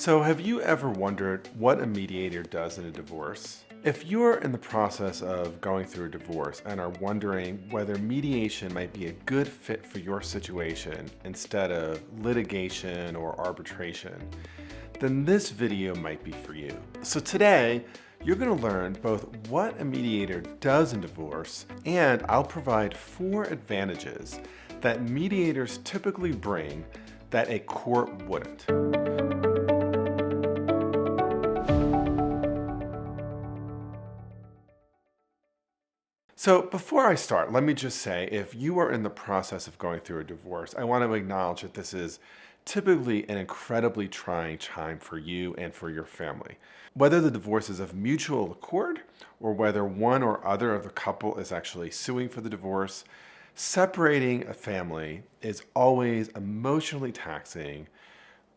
So have you ever wondered what a mediator does in a divorce? If you're in the process of going through a divorce and are wondering whether mediation might be a good fit for your situation instead of litigation or arbitration, then this video might be for you. So today, you're going to learn both what a mediator does in divorce, and I'll provide 4 advantages that mediators typically bring that a court wouldn't. So before I start, let me just say, if you are in the process of going through a divorce, I want to acknowledge that this is typically an incredibly trying time for you and for your family. Whether the divorce is of mutual accord or whether one or other of the couple is actually suing for the divorce, separating a family is always emotionally taxing,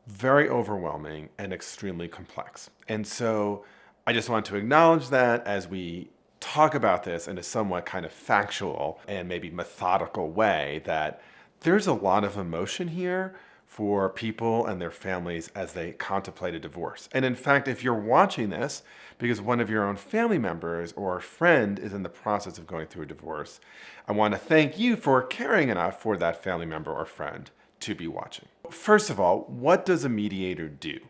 very overwhelming, and extremely complex. And so I just want to acknowledge that as we talk about this in a somewhat kind of factual and maybe methodical way, that there's a lot of emotion here for people and their families as they contemplate a divorce. And in fact, if you're watching this because one of your own family members or a friend is in the process of going through a divorce, I want to thank you for caring enough for that family member or friend to be watching. First of all, what does a mediator do?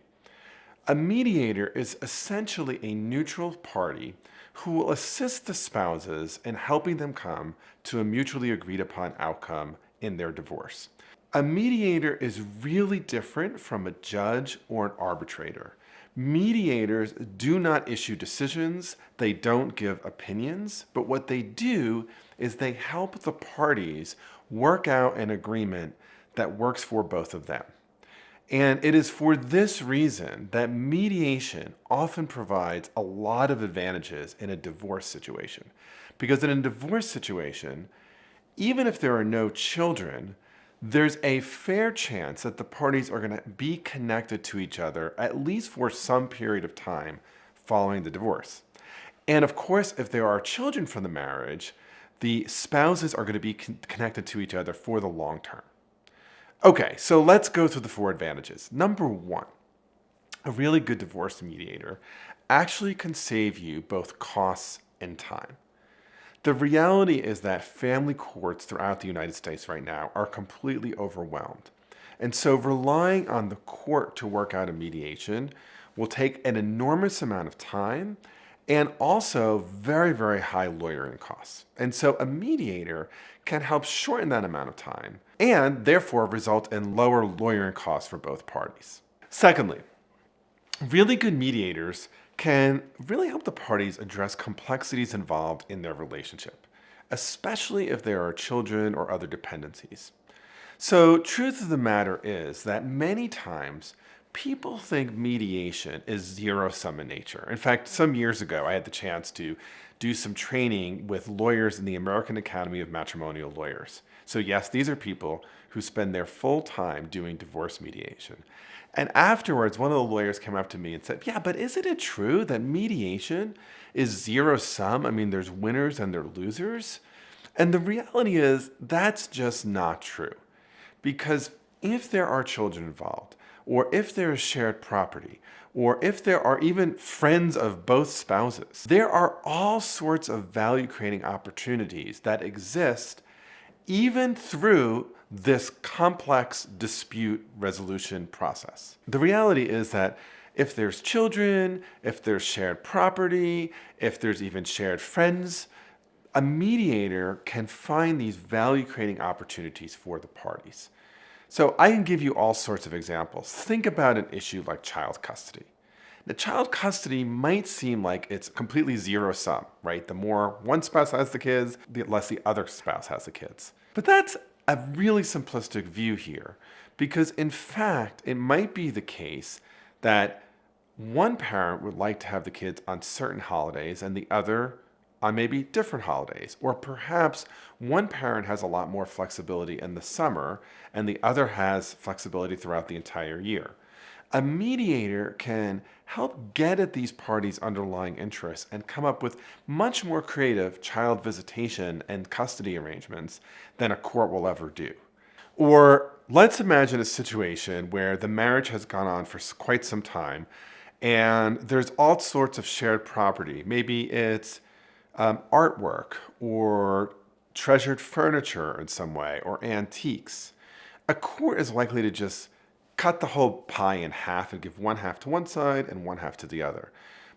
A mediator is essentially a neutral party who will assist the spouses in helping them come to a mutually agreed upon outcome in their divorce. A mediator is really different from a judge or an arbitrator. Mediators do not issue decisions, they don't give opinions, but what they do is they help the parties work out an agreement that works for both of them. And it is for this reason that mediation often provides a lot of advantages in a divorce situation. Because in a divorce situation, even if there are no children, there's a fair chance that the parties are going to be connected to each other at least for some period of time following the divorce. And of course, if there are children from the marriage, the spouses are going to be connected to each other for the long term. Okay, so let's go through the 4 advantages. Number 1, a really good divorce mediator actually can save you both costs and time. The reality is that family courts throughout the United States right now are completely overwhelmed. And so relying on the court to work out a mediation will take an enormous amount of time and also very, very high lawyering costs. And so a mediator can help shorten that amount of time and therefore result in lower lawyering costs for both parties. Secondly, really good mediators can really help the parties address complexities involved in their relationship, especially if there are children or other dependencies. So, truth of the matter is that many times people think mediation is zero-sum in nature. In fact, some years ago, I had the chance to do some training with lawyers in the American Academy of Matrimonial Lawyers. So yes, these are people who spend their full time doing divorce mediation. And afterwards, one of the lawyers came up to me and said, yeah, but isn't it true that mediation is zero-sum? I mean, there's winners and there's losers. And the reality is that's just not true. Because if there are children involved, or if there is shared property, or if there are even friends of both spouses, there are all sorts of value-creating opportunities that exist even through this complex dispute resolution process. The reality is that if there's children, if there's shared property, if there's even shared friends, a mediator can find these value-creating opportunities for the parties. So I can give you all sorts of examples. Think about an issue like child custody. The child custody might seem like it's completely zero-sum, right? The more one spouse has the kids, the less the other spouse has the kids. But that's a really simplistic view here, because in fact, it might be the case that one parent would like to have the kids on certain holidays and the other on maybe different holidays. Or perhaps one parent has a lot more flexibility in the summer and the other has flexibility throughout the entire year. A mediator can help get at these parties' underlying interests and come up with much more creative child visitation and custody arrangements than a court will ever do. Or let's imagine a situation where the marriage has gone on for quite some time and there's all sorts of shared property. Maybe it's artwork or treasured furniture in some way or antiques. A court is likely to just cut the whole pie in half and give one half to one side and one half to the other.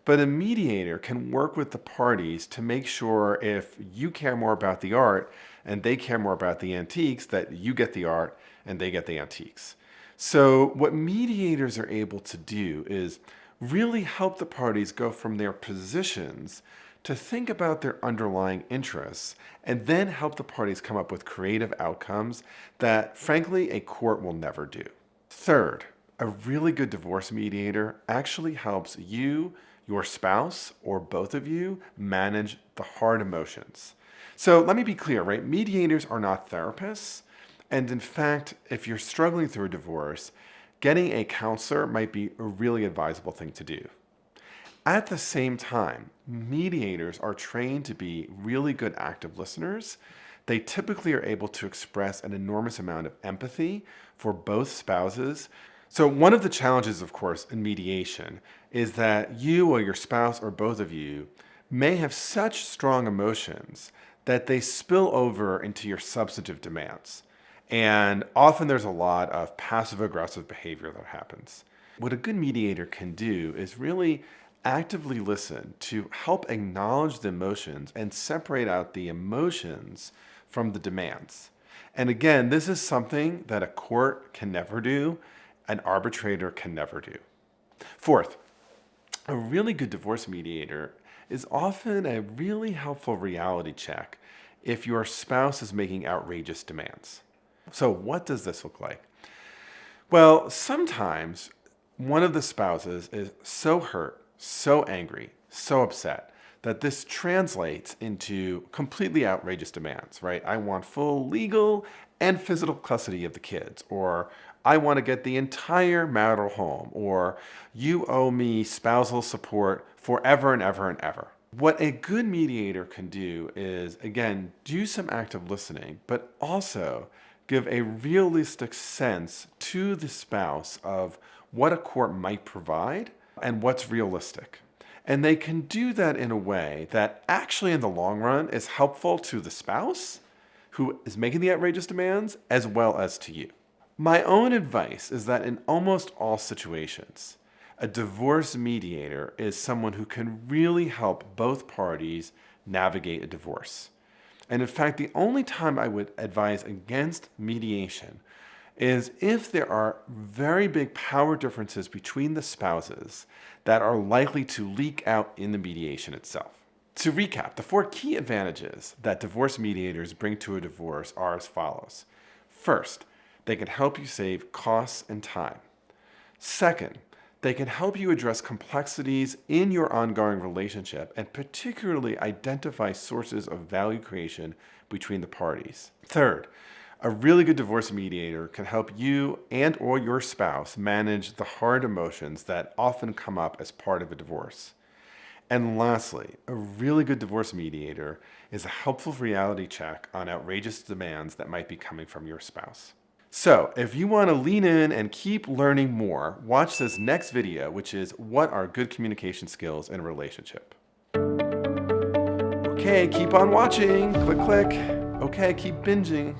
But a mediator can work with the parties to make sure if you care more about the art and they care more about the antiques, that you get the art and they get the antiques. So what mediators are able to do is really help the parties go from their positions to think about their underlying interests and then help the parties come up with creative outcomes that, frankly, a court will never do. Third, a really good divorce mediator actually helps you, your spouse, or both of you manage the hard emotions. So let me be clear, right? Mediators are not therapists. And in fact, if you're struggling through a divorce, getting a counselor might be a really advisable thing to do. At the same time, mediators are trained to be really good active listeners. They typically are able to express an enormous amount of empathy for both spouses. So one of the challenges, of course, in mediation is that you or your spouse or both of you may have such strong emotions that they spill over into your substantive demands. And often there's a lot of passive-aggressive behavior that happens. What a good mediator can do is really actively listen to help acknowledge the emotions and separate out the emotions from the demands. And again, this is something that a court can never do, an arbitrator can never do. Fourth, a really good divorce mediator is often a really helpful reality check if your spouse is making outrageous demands. So what does this look like? Well, sometimes one of the spouses is so hurt, so angry, so upset that this translates into completely outrageous demands, right? I want full legal and physical custody of the kids, or I want to get the entire marital home, or you owe me spousal support forever and ever and ever. What a good mediator can do is, again, do some active listening, but also give a realistic sense to the spouse of what a court might provide and what's realistic. And they can do that in a way that actually in the long run is helpful to the spouse who is making the outrageous demands as well as to you. My own advice is that in almost all situations, a divorce mediator is someone who can really help both parties navigate a divorce. And in fact, the only time I would advise against mediation is if there are very big power differences between the spouses that are likely to leak out in the mediation itself. To recap, the 4 key advantages that divorce mediators bring to a divorce are as follows. First, they can help you save costs and time. Second, they can help you address complexities in your ongoing relationship and particularly identify sources of value creation between the parties. Third, a really good divorce mediator can help you and or your spouse manage the hard emotions that often come up as part of a divorce. And lastly, a really good divorce mediator is a helpful reality check on outrageous demands that might be coming from your spouse. So if you want to lean in and keep learning more, watch this next video, which is what are good communication skills in a relationship. Okay, keep on watching. Click, click. Okay, keep binging.